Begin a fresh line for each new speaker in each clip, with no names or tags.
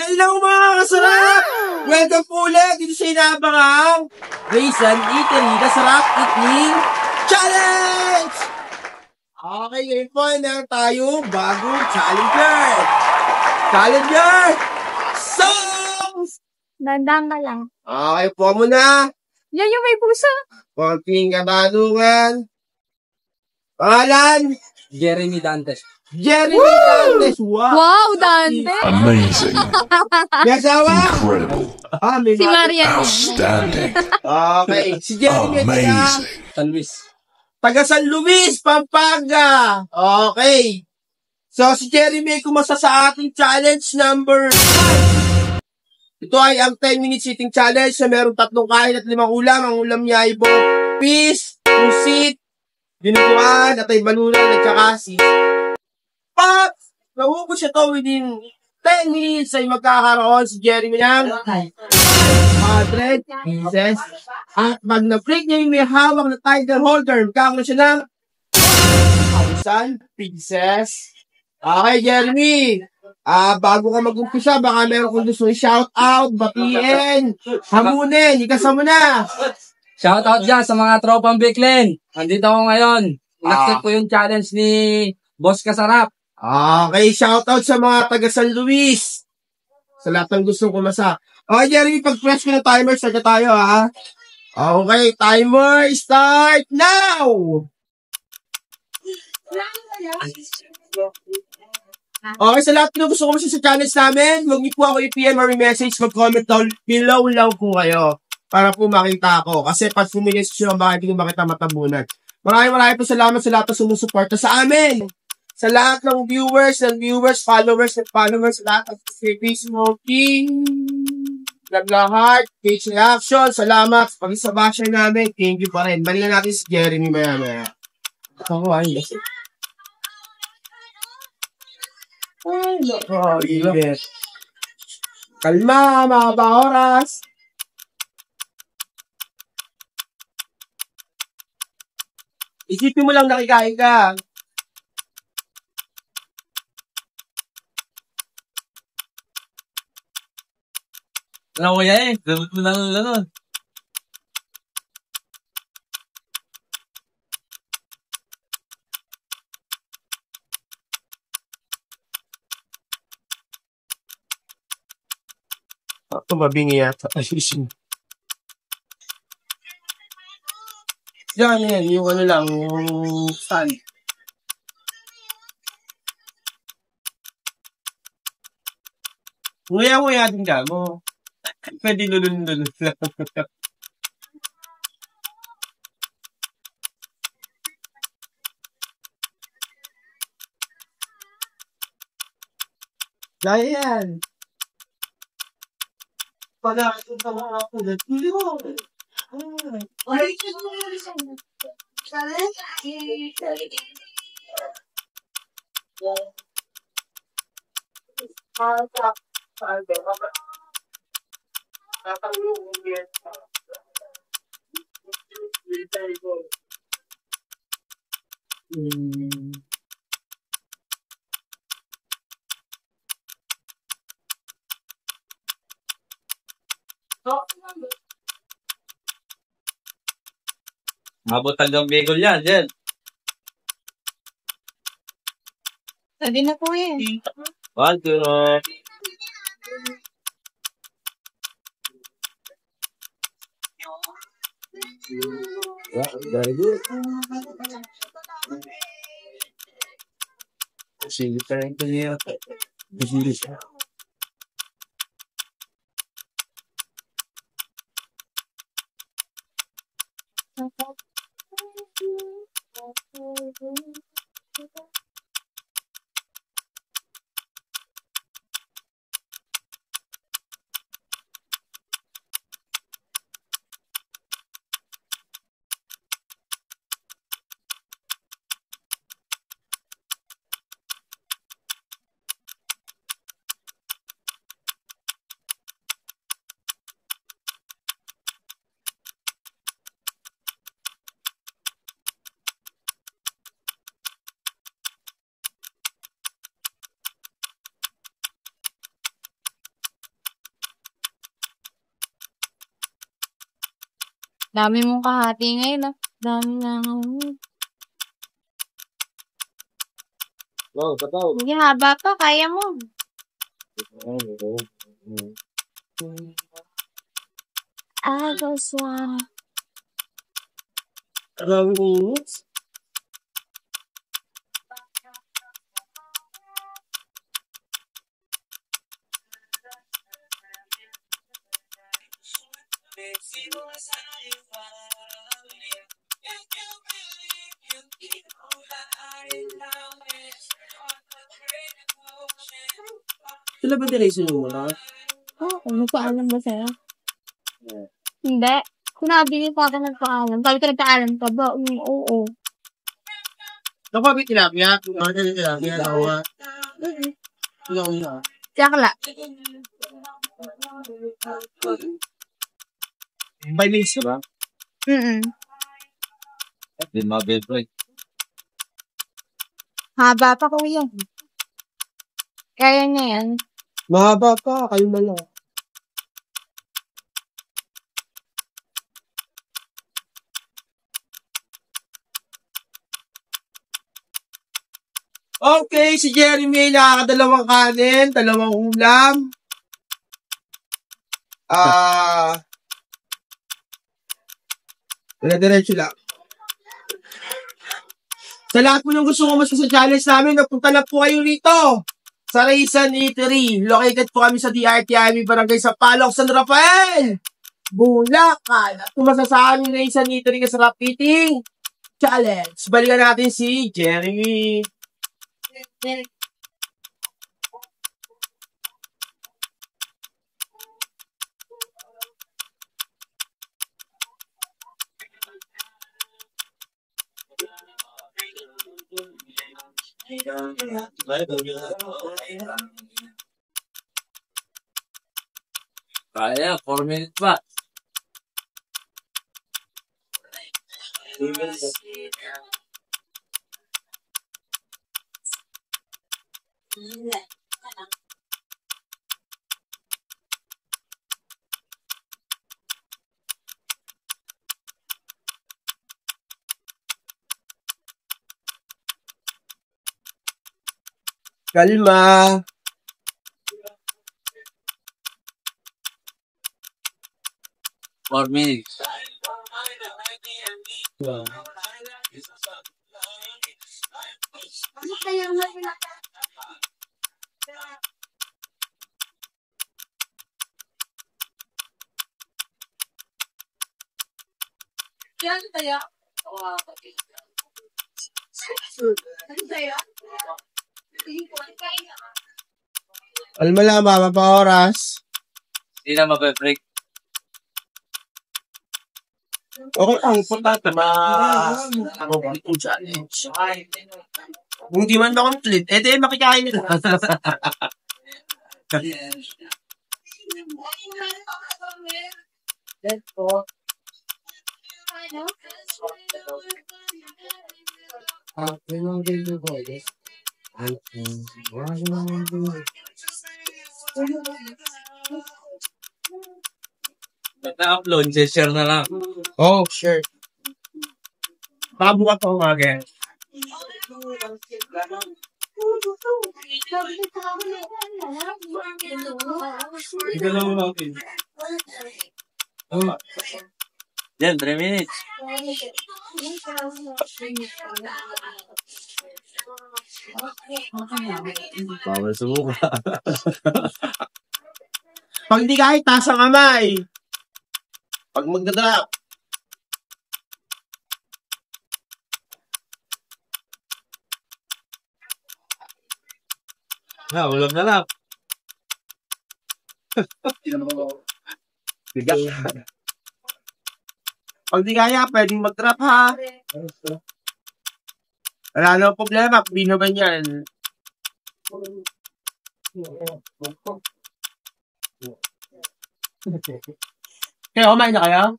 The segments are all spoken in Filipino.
Hello mga kasarap! Welcome po ulit dito sa inaabangang Raisin Eatery na Sarap Eating Challenge! Okay, ngayon po meron tayong bagong challenger! Challenger! Songs!
Dandang ka lang.
Okay po muna.
Yan yung may puso.
Konting katanungan. Pangalan?
Jeremy Dantes.
Jeremy Dantes.
Wow, Dante.
Amazing.
May asawa?
Incredible.
May
Si Marian.
Outstanding.
Okay. Si Jeremy
Amazing.
San Luis.
taga San Luis, Pampanga. Okay. So, si Jeremy kumasa sa ating challenge number 5. Ito ay ang 10 minutes eating challenge na merong 3 kain at 5 ulam. Ang ulam niya ay fish, pusit, dinuguan, at ay balunan, at saka si Pop! Nahugot siya to within 10 minutes ay magkakaroon si Jeremy ng 100 pieces. At pag na-break niya yung may hawak na title holder, magkakaroon siya ng 1,000 pieces. Okay, Jeremy. Bago ka mag-umpisa, baka meron kong gusto i-shout out, batiin, hamunin, ikasa mo na.
Shoutout dyan sa mga tropang Biclen. Andito ako ngayon. Inaccept ko yung challenge ni Boss Kasarap.
Okay, shout out sa mga taga San Luis. Sa lahat ng gustong kumasa. Okay, Jeremy, pag-press ko na timer, start na tayo, ha? Okay, timer, start now! Okay, sa lahat ng gusto kumasa sa challenge namin, huwag niyo po ako i-PM or i-message, mag-comment down below lang po kayo para po makita ako. Kasi pag fumilis siya, baka hindi ko makita matabunan. Maraming po salamat sa lahat na sumusuporta sa amin. Sa lahat ng viewers, followers, lahat ng Facebook, Heart, page reaction, salamat sa pag-isabasya namin. Thank you pa rin. Balikan natin si Jeremy maya-maya. Ako, ay, kasi. Ay, nako, init. Kalma, mga oras. Isipin mo lang nakikain ka.
Ano ko yan eh? Gamit mo lang lang.
Ito mabingi yata. Ayusin. Yan, yung ano lang, yung stand. Nguya-nguya din ka mo. Pwede lulun-lulun lang. Gaya yan. Pala, ito pa mga ako. Hindi mo. Ay, ito mo yung isang.
Mabot hanggang Bicol yan, Jen.
Pwede na po eh.
1, 2,
Very good. Sige, parang ito niya. Sige siya.
Dami mong kahati ngayon, ah. Dami na.
Oh, tataw.
Sige, haba pa. Kaya mo. I just want...
Maraming minutes. Sila ba diretso mo na?
Oh, nagpaalam ba sa'yo? Hindi. Sinabi pa ako nagpaalam. Sabi ko nagpaalam ka ba? Oo.
Naku, may tilapia. Bakit may tilapia? Tawa.
Tsakla.
5 minutes na ba?
Di mabibreak.
Haba pa, kuya. Kaya niya yan.
Mahaba pa. Kayo na lang. Okay, si Jeremy nakakadalawang kanin, dalawang ulam. Diretso lang. Sa lahat po ng gusto kumasa sa challenge namin, napunta na po kayo rito sa Raisan Eatery. Located po kami sa DRTIB Barangay sa Palok, San Rafael, Bulacan. At kumasa sa amin Raisan Eatery kasarap eating challenge. Balikan natin si Jeremy.
Kaya, 4 minutes pa.
Kalma.
Four minutes.
Kalma lang, mama pa oras.
Hindi na mabibreak.
Okay, ang importante complete yung challenge. Kung di man complete, edi makikain nila.
Ba't na-upload? Share na lang.
Oh, sure. Baka bukas pa umaga.
Yan, 3 minutes. Bawal sumuka.
Pag hindi kahit taas ang kamay. Pag magdadrop.
Ulam na lang.
Bigat. Pag di kaya, pwedeng mag-drop ha. Wala na problema, pino ba yan? Kaya kumain na kayo?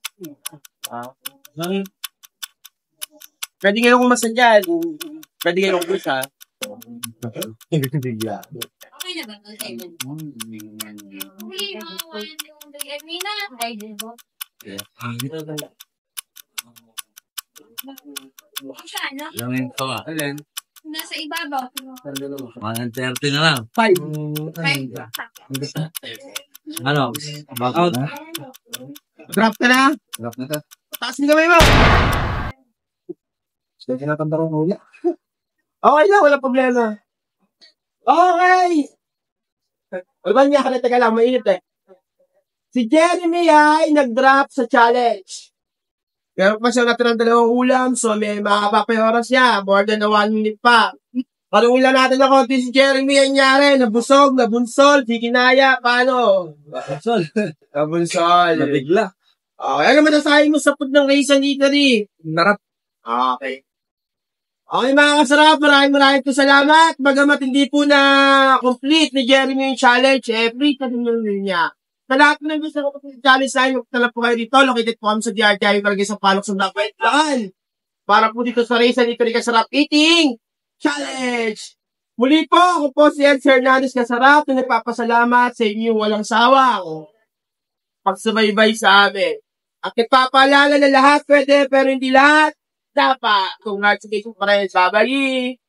Pwede ngayon kumasan dyan. Pwede ngayon kumasa.
Ano?
Langin ko nga. Alin?
Nasa ibabaw.
130 na lang.
5.
Ano? Back out.
Drop ka na.
Drop na to.
Taas mo kamay mo.
Sige, kinatanda ko huli.
Okay lang, wala problema. Okay. Wala niya ka na, taga lang, mainit eh. Si Jeremy ay nag-drop sa challenge. Pero pa siya natin ng 2 ulam, so may makaba pa yung oras niya. More than 1 minute pa. Paluin lang natin ng konti si Jeremy, ang nangyari. Nabusog, nabunsol, di kinaya, paano?
Sol.
Nabunsol.
Nabigla.
Okay, ano masasabi mo sa food ng Raisin Eatery?
Narap.
Okay. Okay mga kasarap, maraming po salamat. Bagamat hindi po na complete ni Jeremy yung challenge, free ka din yung niya. Sa lahat ng gusto ko po yung challenge na yun, magtala po kayo dito. Located po kami sa DRTI, Barangay sa Palok sa Dakwaitlaan. Para po dito sa Raisin Eatery Kasarap Eating Challenge. Muli po, ako po si Ed Hernandez Kasarap na nagpapasalamat sa inyong walang sawang pagsubaybay sa amin. At nagpapaalala na lahat pwede, pero hindi lahat dapat. Congratulations pa rin. Babalik!